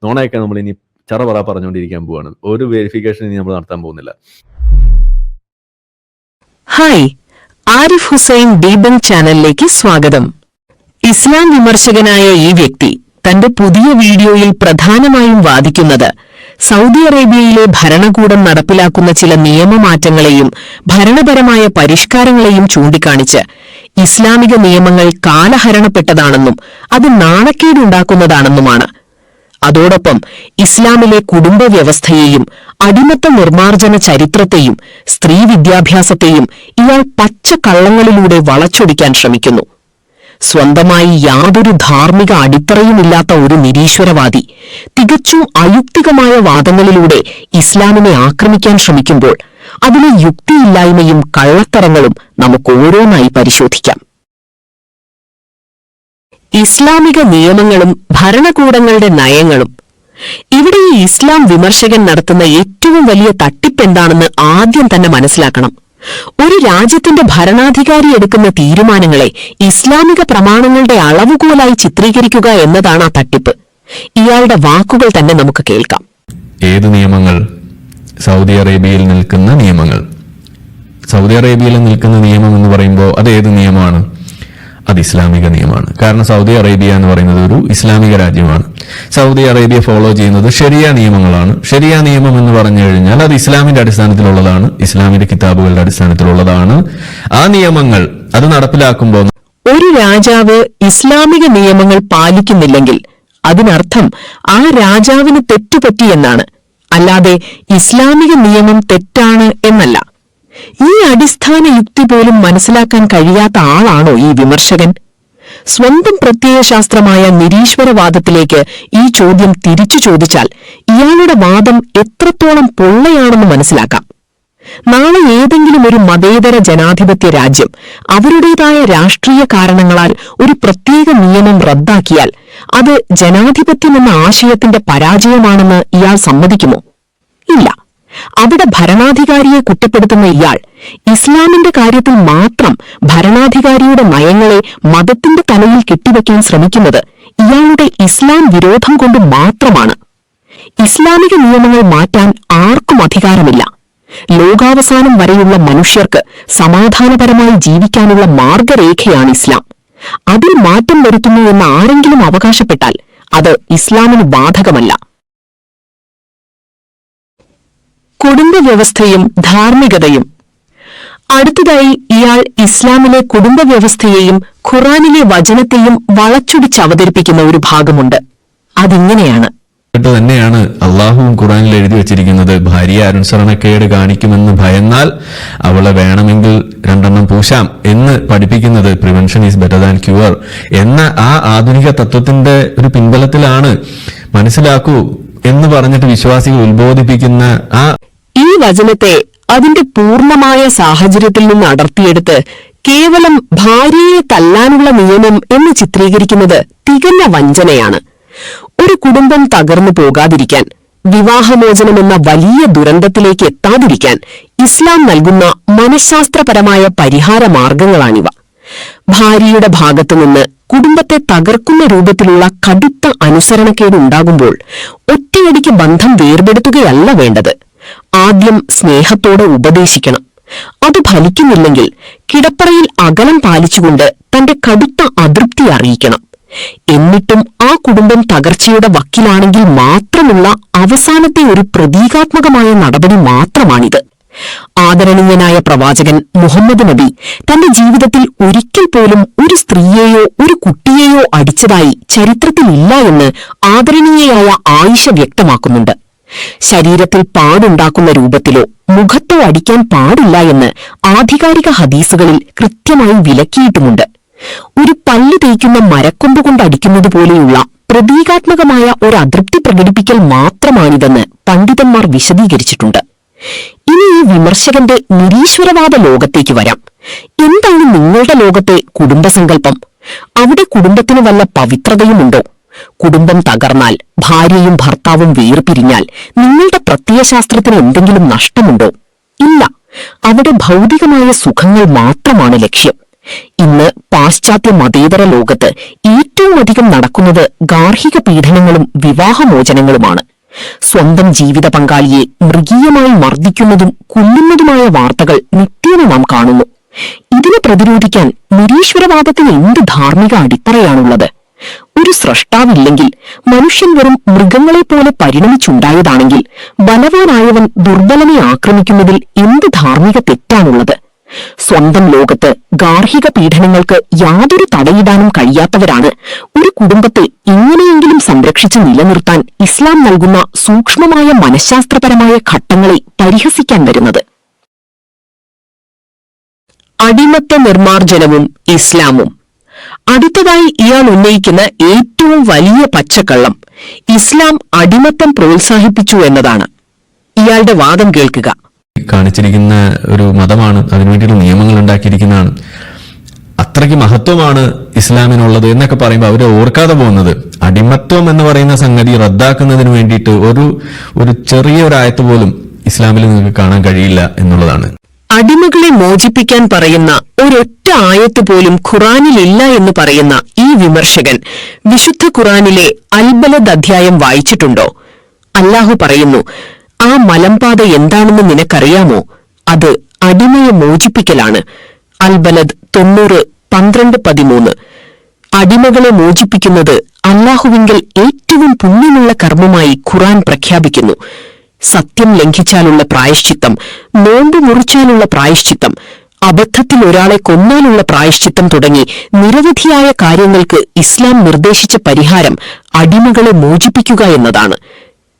നോണയൊക്കെ നമ്മൾ ഇനി ചറപറ പറഞ്ഞുകൊണ്ടിരിക്കാൻ പോവാണ്. ഒരു വെരിഫിക്കേഷൻ ഇനി നമ്മൾ നടത്താൻ പോകുന്നില്ല. ഹായ്, ആരിഫ് ഹുസൈൻ ഡീബങ്ക് ചാനലിലേക്ക് സ്വാഗതം. ഇസ്ലാം വിമർശകനായ ഈ വ്യക്തി തന്റെ പുതിയ വീഡിയോയിൽ പ്രധാനമായും വാദിക്കുന്നത് സൗദി അറേബ്യയിലെ ഭരണകൂടം നടപ്പിലാക്കുന്ന ചില നിയമമാറ്റങ്ങളെയും ഭരണപരമായ പരിഷ്കാരങ്ങളെയും ചൂണ്ടിക്കാണിച്ച് ഇസ്ലാമിക നിയമങ്ങൾ കാലഹരണപ്പെട്ടതാണെന്നും അത് നാണക്കേടുണ്ടാക്കുന്നതാണെന്നുമാണ്. അതോടൊപ്പം ഇസ്ലാമിലെ കുടുംബ വ്യവസ്ഥയെയും അടിമത്ത നിർമ്മാർജ്ജന ചരിത്രത്തെയും സ്ത്രീ വിദ്യാഭ്യാസത്തെയും ഇയാൾ പച്ചക്കള്ളങ്ങളിലൂടെ വളച്ചൊടിക്കാൻ ശ്രമിക്കുന്നു. സ്വന്തമായി യാതൊരു ധാർമ്മിക അടിത്തറയുമില്ലാത്ത ഒരു നിരീശ്വരവാദി തികച്ചും അയുക്തികമായ വാദങ്ങളിലൂടെ ഇസ്ലാമിനെ ആക്രമിക്കാൻ ശ്രമിക്കുമ്പോൾ അതിലെ യുക്തിയില്ലായ്മയും കള്ളത്തരങ്ങളും നമുക്ക് ഓരോന്നായി പരിശോധിക്കാം. ഇസ്ലാമിക നിയമങ്ങളും ഭരണകൂടങ്ങളുടെ നയങ്ങളും. ഇവിടെ ഈ ഇസ്ലാം വിമർശകൻ നടത്തുന്ന ഏറ്റവും വലിയ തട്ടിപ്പെന്താണെന്ന് ആദ്യം തന്നെ മനസ്സിലാക്കണം. ഒരു രാജ്യത്തിന്റെ ഭരണാധികാരി എടുക്കുന്ന തീരുമാനങ്ങളെ ഇസ്ലാമിക പ്രമാണങ്ങളുടെ അളവുകോലായി ചിത്രീകരിക്കുക എന്നതാണ് ആ തട്ടിപ്പ്. ഇയാളുടെ വാക്കുകൾ തന്നെ നമുക്ക് കേൾക്കാം. ഏത് നിയമങ്ങൾ? സൗദി അറേബ്യയിൽ നിൽക്കുന്ന നിയമങ്ങൾ. സൗദി അറേബ്യയിൽ നിൽക്കുന്ന നിയമം എന്ന് പറയുമ്പോൾ അത് ഏത് നിയമമാണ്? അത് ഇസ്ലാമിക നിയമമാണ്. കാരണം സൗദി അറേബ്യ എന്ന് പറയുന്നത് ഒരു ഇസ്ലാമിക രാജ്യമാണ്. സൗദി അറേബ്യ ഫോളോ ചെയ്യുന്നത് ശരിയ നിയമങ്ങളാണ്. ശരിയ നിയമം എന്ന് പറഞ്ഞു കഴിഞ്ഞാൽ അത് ഇസ്ലാമിന്റെ അടിസ്ഥാനത്തിലുള്ളതാണ്, ഇസ്ലാമിന്റെ കിതാബുകളുടെ അടിസ്ഥാനത്തിലുള്ളതാണ്. ആ നിയമങ്ങൾ അത് നടപ്പിലാക്കുമ്പോൾ ഒരു രാജാവ് ഇസ്ലാമിക നിയമങ്ങൾ പാലിക്കുന്നില്ലെങ്കിൽ അതിനർത്ഥം ആ രാജാവിന് തെറ്റുപറ്റിയെന്നാണ്, അല്ലാതെ ഇസ്ലാമിക നിയമം തെറ്റാണ് എന്നല്ല. ഈ അടിസ്ഥാന യുക്തി പോലും മനസ്സിലാക്കാൻ കഴിയാത്ത ആളാണോ ഈ വിമർശകൻ? സ്വന്തം പ്രത്യയശാസ്ത്രമായ നിരീശ്വരവാദത്തിലേക്ക് ഈ ചോദ്യം തിരിച്ചു ചോദിച്ചാൽ ഇയാളുടെ വാദം എത്രത്തോളം പൊള്ളയാണെന്ന് മനസ്സിലാക്കാം. നാളെ ഏതെങ്കിലും ഒരു മതേതര ജനാധിപത്യ രാജ്യം അവരുടേതായ രാഷ്ട്രീയ കാരണങ്ങളാൽ ഒരു പ്രത്യേക നിയമം റദ്ദാക്കിയാൽ അത് ജനാധിപത്യമെന്ന ആശയത്തിന്റെ പരാജയമാണെന്ന് ഇയാൾ സമ്മതിക്കുമോ? ഇല്ല. അവിടെ ഭരണാധികാരിയെ കുറ്റപ്പെടുത്തുന്ന ഇയാൾ ഇസ്ലാമിന്റെ കാര്യത്തിൽ മാത്രം ഭരണാധികാരിയുടെ നയങ്ങളെ മതത്തിന്റെ തലയിൽ കെട്ടിവെക്കാൻ ശ്രമിക്കുന്നത് ഇയാളുടെ ഇസ്ലാം വിരോധം കൊണ്ട് മാത്രമാണ്. ഇസ്ലാമിക നിയമങ്ങൾ മാറ്റാൻ ആർക്കും അധികാരമില്ല. ലോകാവസാനം വരെയുള്ള മനുഷ്യർക്ക് സമാധാനപരമായി ജീവിക്കാനുള്ള മാർഗരേഖയാണ് ഇസ്ലാം. അതിൽ മാറ്റം വരുത്തുന്നു എന്ന് ആരെങ്കിലും അവകാശപ്പെട്ടാൽ അത് ഇസ്ലാമിന് ബാധകമല്ല. കുടുംബ വ്യവസ്ഥയും ധാർമ്മികതയും. അടുത്തതായി ഇയാൾ ഇസ്ലാമിലെ കുടുംബ വ്യവസ്ഥയെയും ഖുറാനിലെ വചനത്തെയും വളച്ചൊടിച്ച് അവതരിപ്പിക്കുന്ന ഒരു ഭാഗമുണ്ട്. അതിങ്ങനെയാണ്: തന്നെയാണ് അള്ളാഹുവും ഖുറാനിൽ എഴുതി വെച്ചിരിക്കുന്നത്. ഭാര്യയെ അനുസരണക്കേട് കാണിക്കുമെന്ന് ഭയന്നാൽ അവളെ വേണമെങ്കിൽ 2 പൂശാം എന്ന് പഠിപ്പിക്കുന്നത് prevention is better than cure എന്ന ആ ആധുനിക തത്വത്തിന്റെ ഒരു പിൻബലത്തിലാണ് മനസ്സിലാക്കൂ എന്ന് പറഞ്ഞിട്ട് വിശ്വാസികൾ ഉത്ബോധിപ്പിക്കുന്ന ഈ വചനത്തെ അതിന്റെ പൂർണ്ണമായ സാഹചര്യത്തിൽ നിന്ന് അടർത്തിയെടുത്ത് കേവലം ഭാര്യയെ തല്ലാനുള്ള നിയമം എന്ന് ചിത്രീകരിക്കുന്നത് തികഞ്ഞ വഞ്ചനയാണ്. ഒരു കുടുംബം തകർന്നു പോകാതിരിക്കാൻ, വിവാഹമോചനമെന്ന വലിയ ദുരന്തത്തിലേക്ക് എത്താതിരിക്കാൻ ഇസ്ലാം നൽകുന്ന മനഃശാസ്ത്രപരമായ പരിഹാര മാർഗങ്ങളാണിവ. ഭാര്യയുടെ ഭാഗത്തുനിന്ന് കുടുംബത്തെ തകർക്കുന്ന രൂപത്തിലുള്ള കടുത്ത അനുസരണക്കേടുണ്ടാകുമ്പോൾ ഒറ്റയടിക്ക് ബന്ധം വേർപെടുത്തുകയല്ല വേണ്ടത്. ആദ്യം സ്നേഹത്തോടെ ഉപദേശിക്കണം. അത് ഫലിക്കുന്നില്ലെങ്കിൽ കിടപ്പറയിൽ അകലം പാലിച്ചുകൊണ്ട് തന്റെ കടുത്ത അതൃപ്തി അറിയിക്കണം. എന്നിട്ടും ആ കുടുംബം തകർച്ചയുടെ വക്കിലാണെങ്കിൽ മാത്രമുള്ള അവസാനത്തെ ഒരു പ്രതീകാത്മകമായ നടപടി മാത്രമാണിത്. ആദരണീയനായ പ്രവാചകൻ മുഹമ്മദ് നബി തന്റെ ജീവിതത്തിൽ ഒരിക്കൽ പോലും ഒരു സ്ത്രീയെയോ ഒരു കുട്ടിയെയോ അടിച്ചതായി ചരിത്രത്തിലില്ല എന്ന് ആദരണീയയായ ആയിഷ വ്യക്തമാക്കുന്നുണ്ട്. ശരീരത്തിൽ പാടുണ്ടാക്കുന്ന രൂപത്തിലോ മുഖത്തോ അടിക്കാൻ പാടില്ല എന്ന് ആധികാരിക ഹദീസുകളിൽ കൃത്യമായി വിലക്കിയിട്ടുമുണ്ട്. ഒരു പല്ല് തേക്കുന്ന മരക്കൊമ്പുകൊണ്ട് അടിക്കുന്നത് പോലെയുള്ള പ്രതീകാത്മകമായ ഒരു അതൃപ്തി പ്രകടിപ്പിക്കൽ മാത്രമാണിതെന്ന് പണ്ഡിതന്മാർ വിശദീകരിച്ചിട്ടുണ്ട്. ഇനി ഈ വിമർശകന്റെ നിരീശ്വരവാദ ലോകത്തേക്ക് വരാം. എന്താണ് നിങ്ങളുടെ ലോകത്തെ കുടുംബസങ്കല്പം? അവിടെ കുടുംബത്തിന് വല്ല പവിത്രതയുമുണ്ടോ? കുടുംബം തകർന്നാൽ, ഭാര്യയും ഭർത്താവും വേർപിരിഞ്ഞാൽ നിങ്ങളുടെ പ്രത്യയശാസ്ത്രത്തിന് എന്തെങ്കിലും നഷ്ടമുണ്ടോ? ഇല്ല. അവിടെ ഭൗതികമായ സുഖങ്ങൾ മാത്രമാണ് ലക്ഷ്യം. ഇന്ന് പാശ്ചാത്യ മതേതര ലോകത്ത് ഏറ്റവും അധികം നടക്കുന്നത് ഗാർഹിക പീഡനങ്ങളും വിവാഹമോചനങ്ങളുമാണ്. സ്വന്തം ജീവിത പങ്കാളിയെ മൃഗീയമായി മർദ്ദിക്കുന്നതും കൊല്ലുന്നതുമായ വാർത്തകൾ നിത്യേന നാം കാണുന്നു. ഇതിനെ പ്രതിരോധിക്കാൻ നിരീശ്വരവാദത്തിന് എന്ത് ധാർമ്മിക അടിത്തറയാണുള്ളത്? ഒരു സ്രഷ്ടാവില്ലെങ്കിൽ, മനുഷ്യൻ വെറും മൃഗങ്ങളെപ്പോലെ പരിണമിച്ചുണ്ടായതാണെങ്കിൽ, ബലവാനായവൻ ദുർബലനെ ആക്രമിക്കുന്നതിൽ എന്ത് ധാർമ്മിക തെറ്റാണുള്ളത്? സ്വന്തം ലോകത്ത് ഗാർഹിക പീഡനങ്ങൾക്ക് യാതൊരു തടയിടാനും കഴിയാത്തവരാണ് ഒരു കുടുംബത്തെ എങ്ങനെയെങ്കിലും സംരക്ഷിച്ച് നിലനിർത്താൻ ഇസ്ലാം നൽകുന്ന സൂക്ഷ്മമായ മനഃശാസ്ത്രപരമായ ഘട്ടങ്ങളെ പരിഹസിക്കാൻ വരുന്നത്. അടിമത്ത നിർമ്മാർജ്ജനവും ഇസ്ലാമും. അടുത്തതായി ഇയാൾ ഉന്നയിക്കുന്ന ഏറ്റവും വലിയ പച്ചക്കള്ളം ഇസ്ലാം അടിമത്തം പ്രോത്സാഹിപ്പിച്ചു എന്നതാണ്. ഇയാളുടെ വാദം കേൾക്കുക. കാണിച്ചിരിക്കുന്ന ഒരു മതമാണ്, അതിനുവേണ്ടിയുള്ള നിയമങ്ങൾ ഉണ്ടാക്കിയിരിക്കുന്നതാണ്, അത്രയ്ക്ക് മഹത്വമാണ് ഇസ്ലാമിനുള്ളത് എന്നൊക്കെ പറയുമ്പോൾ അവർ ഓർക്കാതെ പോകുന്നത് അടിമത്വം എന്ന് പറയുന്ന സംഗതി റദ്ദാക്കുന്നതിന് വേണ്ടിയിട്ട് ഒരു ചെറിയൊരായത്ത് പോലും ഇസ്ലാമിൽ നിങ്ങൾക്ക് കാണാൻ കഴിയില്ല എന്നുള്ളതാണ്. അടിമകളെ മോചിപ്പിക്കാൻ പറയുന്ന ഒരൊറ്റ ആയത്ത് പോലും ഖുറാനിലില്ല എന്ന് പറയുന്ന ഈ വിമർശകൻ വിശുദ്ധ ഖുറാനിലെ അൽബലദ് അധ്യായം വായിച്ചിട്ടുണ്ടോ? അല്ലാഹു പറയുന്നു, ആ മലമ്പാത എന്താണെന്ന് നിനക്കറിയാമോ? അത് അടിമയെ മോചിപ്പിക്കലാണ്. അൽബലദ് 90:12-13. അടിമകളെ മോചിപ്പിക്കുന്നത് അല്ലാഹുവിങ്കൽ ഏറ്റവും പുണ്യമുള്ള കർമ്മമായി ഖുറാൻ പ്രഖ്യാപിക്കുന്നു. സത്യം ലംഘിച്ചാലുള്ള പ്രായശ്ചിത്തം, നോമ്പ് മുറിച്ചാലുള്ള പ്രായശ്ചിത്തം, അബദ്ധത്തിൽ ഒരാളെ കൊന്നാലുള്ള പ്രായശ്ചിത്തം തുടങ്ങി നിരവധിയായ കാര്യങ്ങൾക്ക് ഇസ്ലാം നിർദ്ദേശിച്ച പരിഹാരം അടിമകളെ മോചിപ്പിക്കുക എന്നതാണ്.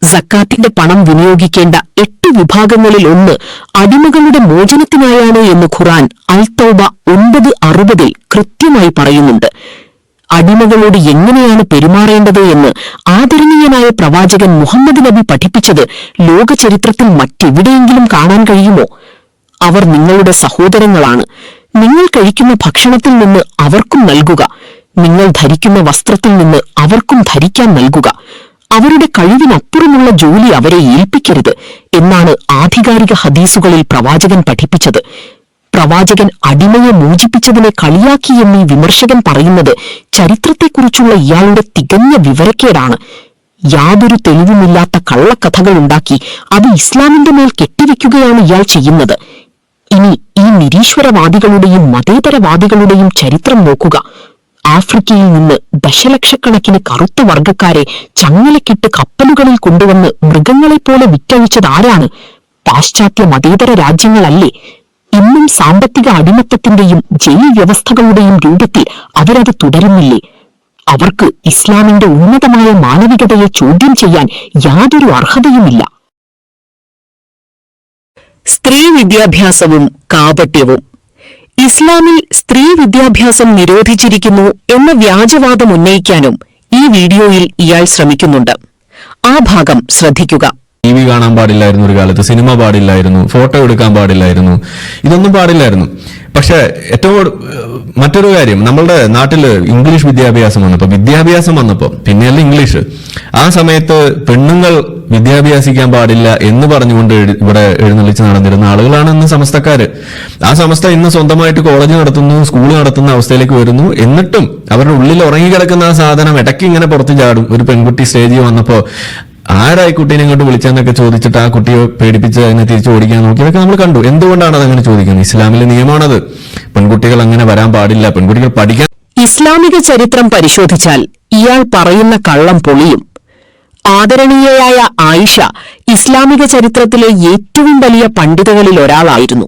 സക്കാത്തിന്റെ പണം വിനിയോഗിക്കേണ്ട 8 വിഭാഗങ്ങളിൽ ഒന്ന് അടിമകളുടെ മോചനത്തിനായാണ് എന്ന് ഖുറാൻ അൽ-തൗബ 9:60 കൃത്യമായി പറയുന്നുണ്ട്. അടിമകളോട് എങ്ങനെയാണ് പെരുമാറേണ്ടത് എന്ന് ആദരണീയനായ പ്രവാചകൻ മുഹമ്മദ് നബി പഠിപ്പിച്ചത് ലോകചരിത്രത്തിൽ മറ്റെവിടെയെങ്കിലും കാണാൻ കഴിയുമോ? അവർ നിങ്ങളുടെ സഹോദരങ്ങളാണ്. നിങ്ങൾ കഴിക്കുന്ന ഭക്ഷണത്തിൽ നിന്ന് അവർക്കും നൽകുക. നിങ്ങൾ ധരിക്കുന്ന വസ്ത്രത്തിൽ നിന്ന് അവർക്കും ധരിക്കാൻ നൽകുക. അവരുടെ കഴിവിനപ്പുറമുള്ള ജോലി അവരെ ഏൽപ്പിക്കരുത് എന്നാണ് ആധികാരിക ഹദീസുകളിൽ പ്രവാചകൻ പഠിപ്പിച്ചത്. പ്രവാചകൻ അടിമയെ മോചിപ്പിച്ചതിനെ കളിയാക്കി എന്നീ വിമർശകൻ പറയുന്നത് ചരിത്രത്തെക്കുറിച്ചുള്ള ഇയാളുടെ തികഞ്ഞ വിവരക്കേടാണ്. യാതൊരു തെളിവുമില്ലാത്ത കള്ളക്കഥകളുണ്ടാക്കി അത് ഇസ്ലാമിന്റെ മേൽ കെട്ടിവെക്കുകയാണ് ഇയാൾ ചെയ്യുന്നത്. ഇനി ഈ നിരീശ്വരവാദികളുടെയും മതേതരവാദികളുടെയും ചരിത്രം നോക്കുക. ആഫ്രിക്കയിൽ നിന്ന് ദശലക്ഷക്കണക്കിന് കറുത്ത വർഗക്കാരെ ചങ്ങലക്കിട്ട് കപ്പലുകളിൽ കൊണ്ടുവന്ന് മൃഗങ്ങളെപ്പോലെ വിറ്റഴിച്ചതാരാണ്? പാശ്ചാത്യ മതേതര രാജ്യങ്ങളല്ലേ? ഇന്നും സാമ്പത്തിക അടിമത്തത്തിന്റെയും ജയിൽ വ്യവസ്ഥകളുടെയും രൂപത്തിൽ അവരത് തുടരുന്നില്ലേ? അവർക്ക് ഇസ്ലാമിന്റെ ഉന്നതമായ മാനവികതയെ ചോദ്യം ചെയ്യാൻ യാതൊരു അർഹതയുമില്ല. സ്ത്രീ വിദ്യാഭ്യാസവും കാപട്യവും. ഇസ്ലാമിൽ സ്ത്രീ വിദ്യാഭ്യാസം നിരോധിച്ചിരിക്കുന്നു എന്ന വ്യാജവാദം ഉന്നയിക്കാനും ഈ വീഡിയോയിൽ ഇയാൾ ശ്രമിക്കുന്നുണ്ട്. ആ ഭാഗം ശ്രദ്ധിക്കുക. TV കാണാൻ പാടില്ലായിരുന്നു, ഒരു കാലത്ത് സിനിമ പാടില്ലായിരുന്നു, ഫോട്ടോ എടുക്കാൻ പാടില്ലായിരുന്നു, ഇതൊന്നും പാടില്ലായിരുന്നു. പക്ഷെ ഏറ്റവും മറ്റൊരു കാര്യം, നമ്മളുടെ നാട്ടില് ഇംഗ്ലീഷ് വിദ്യാഭ്യാസം വന്നപ്പോ പിന്നെയല്ല ഇംഗ്ലീഷ്, ആ സമയത്ത് പെണ്ണുങ്ങൾ വിദ്യാഭ്യാസിക്കാൻ പാടില്ല എന്ന് പറഞ്ഞുകൊണ്ട് ഇവിടെ എഴുന്നള്ളിച്ച് നടന്നിരുന്ന ആളുകളാണ് ഇന്ന് സമസ്തക്കാര്. ആ സമസ്ത ഇന്ന് സ്വന്തമായിട്ട് കോളേജ് നടത്തുന്നു, സ്കൂൾ നടത്തുന്ന അവസ്ഥയിലേക്ക് വരുന്നു. എന്നിട്ടും അവരുടെ ഉള്ളിൽ ഉറങ്ങിക്കിടക്കുന്ന ആ സാധനം ഇടയ്ക്ക് ഇങ്ങനെ പുറത്തു ചാടും. ഒരു പെൺകുട്ടി സ്റ്റേജിൽ വന്നപ്പോ ആരായി കുട്ടീനെ ഇങ്ങോട്ട് വിളിച്ചെന്നൊക്കെ ചോദിച്ചിട്ട് ആ കുട്ടിയെ പേടിപ്പിച്ച് അതിനെ തിരിച്ചു ഓടിക്കാൻ നോക്കിയതൊക്കെ നമ്മൾ കണ്ടു. എന്തുകൊണ്ടാണ് അതങ്ങനെ ചോദിക്കുന്നത്? ഇസ്ലാമിലെ നിയമമാണത്. പെൺകുട്ടികൾ അങ്ങനെ വരാൻ പാടില്ല, പെൺകുട്ടികൾ പഠിക്കാൻ. ഇസ്ലാമിക ചരിത്രം പരിശോധിച്ചാൽ ഇയാൾ പറയുന്ന കള്ളം പൊളിയും. ആദരണീയയായ ആയിഷ ഇസ്ലാമിക ചരിത്രത്തിലെ ഏറ്റവും വലിയ പണ്ഡിതകളിൽ ഒരാളായിരുന്നു.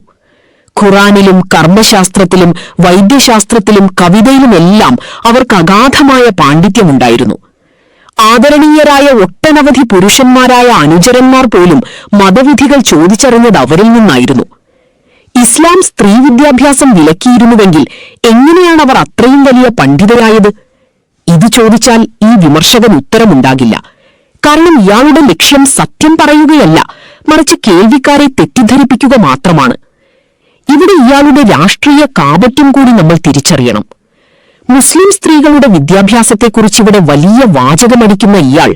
ഖുറാനിലും കർമ്മശാസ്ത്രത്തിലും വൈദ്യശാസ്ത്രത്തിലും കവിതയിലുമെല്ലാം അവർക്ക് അഗാധമായ പാണ്ഡിത്യമുണ്ടായിരുന്നു. ആദരണീയരായ ഒട്ടനവധി പുരുഷന്മാരായ അനുചരന്മാർ പോലും മതവിധികൾ ചോദിച്ചറിഞ്ഞത് അവരിൽ നിന്നായിരുന്നു. ഇസ്ലാം സ്ത്രീ വിദ്യാഭ്യാസം വിലക്കിയിരുന്നുവെങ്കിൽ എങ്ങനെയാണ് അവർ അത്രയും വലിയ പണ്ഡിതരായത്? ഇത് ചോദിച്ചാൽ ഈ വിമർശകൻ ഉത്തരമുണ്ടാകില്ല. കാരണം ഇയാളുടെ ലക്ഷ്യം സത്യം പറയുകയല്ല, മറിച്ച് കേൾവിക്കാരെ തെറ്റിദ്ധരിപ്പിക്കുക മാത്രമാണ്. ഇവിടെ ഇയാളുടെ രാഷ്ട്രീയ കാപട്യം കൂടി നമ്മൾ തിരിച്ചറിയണം. മുസ്ലിം സ്ത്രീകളുടെ വിദ്യാഭ്യാസത്തെക്കുറിച്ച് ഇവിടെ വലിയ വാചകമടിക്കുന്ന ഇയാൾ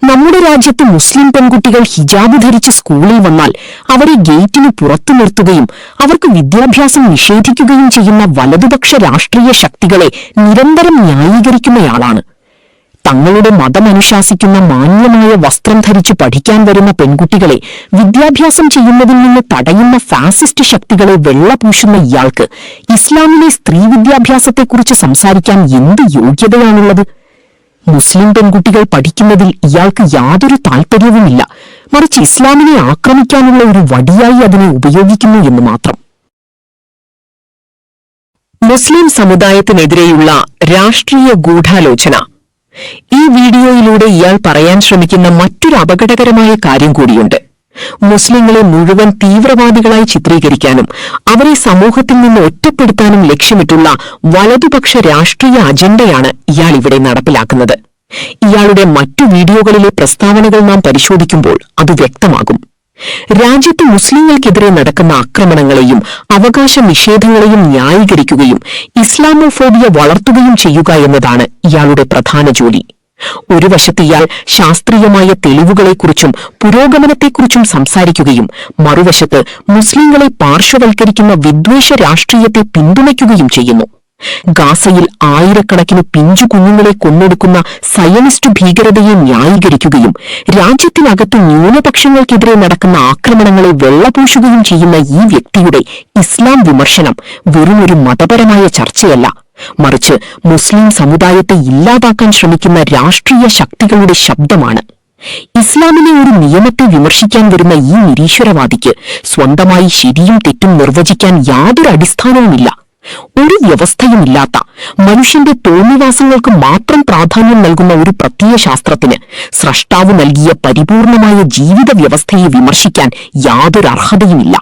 നമ്മുടെ രാജ്യത്ത് മുസ്ലിം പെൺകുട്ടികൾ ഹിജാബ് ധരിച്ച് സ്കൂളിൽ വന്നാൽ അവരെ ഗേറ്റിന് പുറത്തു നിർത്തുകയും അവർക്ക് വിദ്യാഭ്യാസം നിഷേധിക്കുകയും ചെയ്യുന്ന വലതുപക്ഷ രാഷ്ട്രീയ ശക്തികളെ നിരന്തരം ന്യായീകരിക്കുന്നയാളാണ്. തങ്ങളുടെ മതമനുശാസിക്കുന്ന മാന്യമായ വസ്ത്രം ധരിച്ച് പഠിക്കാൻ വരുന്ന പെൺകുട്ടികളെ വിദ്യാഭ്യാസം ചെയ്യുന്നതിൽ നിന്ന് തടയുന്ന ഫാസിസ്റ്റ് ശക്തികളെ വെള്ളപൂശുന്ന ഇയാൾക്ക് ഇസ്ലാമിലെ സ്ത്രീ വിദ്യാഭ്യാസത്തെക്കുറിച്ച് സംസാരിക്കാൻ എന്ത് യോഗ്യതയാണുള്ളത്? മുസ്ലിം പെൺകുട്ടികൾ പഠിക്കുന്നതിൽ ഇയാൾക്ക് യാതൊരു താൽപര്യവുമില്ല, മറിച്ച് ഇസ്ലാമിനെ ആക്രമിക്കാനുള്ള ഒരു വടിയായി അതിനെ ഉപയോഗിക്കുന്നു എന്ന് മാത്രം. മുസ്ലിം സമുദായത്തിനെതിരെയുള്ള രാഷ്ട്രീയ ഗൂഢാലോചന. ഈ വീഡിയോയിലൂടെ ഇയാൾ പറയാൻ ശ്രമിക്കുന്ന മറ്റൊരു അപകടകരമായ കാര്യം കൂടിയുണ്ട്. മുസ്ലിങ്ങളെ മുഴുവൻ തീവ്രവാദികളായി ചിത്രീകരിക്കാനും അവരെ സമൂഹത്തിൽ നിന്ന് ഒറ്റപ്പെടുത്താനും ലക്ഷ്യമിട്ടുള്ള വലതുപക്ഷ രാഷ്ട്രീയ അജണ്ടയാണ് ഇയാൾ ഇവിടെ നടപ്പിലാക്കുന്നത്. ഇയാളുടെ മറ്റു വീഡിയോകളിലെ പ്രസ്താവനകൾ നാം പരിശോധിക്കുമ്പോൾ അത് വ്യക്തമാകും. രാജ്യത്ത് മുസ്ലിങ്ങൾക്കെതിരെ നടക്കുന്ന ആക്രമണങ്ങളെയും അവകാശ നിഷേധങ്ങളെയും ന്യായീകരിക്കുകയും ഇസ്ലാമോഫോബിയ വളർത്തുകയും ചെയ്യുക എന്നതാണ് ഇയാളുടെ പ്രധാന ജോലി. ഒരു വശത്ത് ഇയാൾ ശാസ്ത്രീയമായ തെളിവുകളെക്കുറിച്ചും പുരോഗമനത്തെക്കുറിച്ചും സംസാരിക്കുകയും മറുവശത്ത് മുസ്ലിങ്ങളെ പാർശ്വവൽക്കരിക്കുന്ന വിദ്വേഷ രാഷ്ട്രീയത്തെ പിന്തുണയ്ക്കുകയും ചെയ്യുന്നു. ഗാസയിൽ ആയിരക്കണക്കിന് പിഞ്ചു കുഞ്ഞുങ്ങളെ കൊന്നൊടുക്കുന്ന സയനിസ്റ്റ് ഭീകരതയെ ന്യായീകരിക്കുകയും രാജ്യത്തിനകത്ത് ന്യൂനപക്ഷങ്ങൾക്കെതിരെ നടക്കുന്ന ആക്രമണങ്ങളെ വെള്ളപൂശുകയും ചെയ്യുന്ന ഈ വ്യക്തിയുടെ ഇസ്ലാം വിമർശനം വെറുമൊരു മതപരമായ ചർച്ചയല്ല, മറിച്ച് മുസ്ലിം സമുദായത്തെ ഇല്ലാതാക്കാൻ ശ്രമിക്കുന്ന രാഷ്ട്രീയ ശക്തികളുടെ ശബ്ദമാണ്. ഇസ്ലാമിലെ ഒരു നിയമത്തെ വിമർശിക്കാൻ വരുന്ന ഈ നിരീശ്വരവാദിക്ക് സ്വന്തമായി ശരിയും തെറ്റും നിർവചിക്കാൻ യാതൊരു അടിസ്ഥാനവുമില്ല. ഒരു വ്യവസ്ഥയുമില്ലാത്ത മനുഷ്യന്റെ തോന്നിവാസങ്ങൾക്ക് മാത്രം പ്രാധാന്യം നൽകുന്ന ഒരു പ്രത്യയശാസ്ത്രത്തിന് സ്രഷ്ടാവ് നൽകിയ പരിപൂർണമായ ജീവിത വ്യവസ്ഥയെ വിമർശിക്കാൻ യാതൊരു അർഹതയുമില്ല.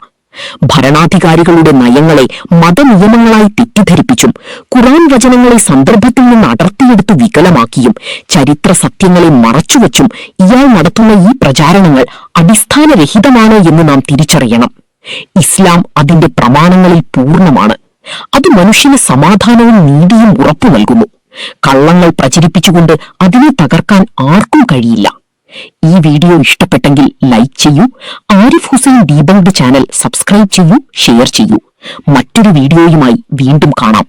ഭരണാധികാരികളുടെ നയങ്ങളെ മതനിയമങ്ങളായി തെറ്റിദ്ധരിപ്പിച്ചും ഖുർആൻ വചനങ്ങളെ സന്ദർഭത്തിൽ നിന്ന് അടർത്തിയെടുത്തു വികലമാക്കിയും ചരിത്ര സത്യങ്ങളെ മറച്ചുവച്ചും ഇയാൾ നടത്തുന്ന ഈ പ്രചാരണങ്ങൾ അടിസ്ഥാനരഹിതമാണ് എന്ന് നാം തിരിച്ചറിയണം. ഇസ്ലാം അതിന്റെ പ്രമാണങ്ങളിൽ പൂർണ്ണമാണ്. അത് മനുഷ്യന് സമാധാനവും നീതിയും ഉറപ്പു നൽകുന്നു. കള്ളങ്ങൾ പ്രചരിപ്പിച്ചുകൊണ്ട് അതിനെ തകർക്കാൻ ആർക്കും കഴിയില്ല. ഈ വീഡിയോ ഇഷ്ടപ്പെട്ടെങ്കിൽ ലൈക്ക് ചെയ്യൂ. ആരിഫ് ഹുസൈൻ ഡീബങ്ക്ഡ് ചാനൽ സബ്സ്ക്രൈബ് ചെയ്യൂ, ഷെയർ ചെയ്യൂ. മറ്റൊരു വീഡിയോയുമായി വീണ്ടും കാണാം.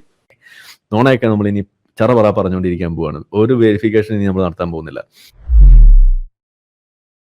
നോണയൊക്കെ നമ്മൾ ഇനി ചറ പറഞ്ഞുകൊണ്ടിരിക്കാൻ പോവാണ്. ഒരു വെരിഫിക്കേഷൻ ഇനി നമ്മൾ നടത്താൻ പോകുന്നില്ല.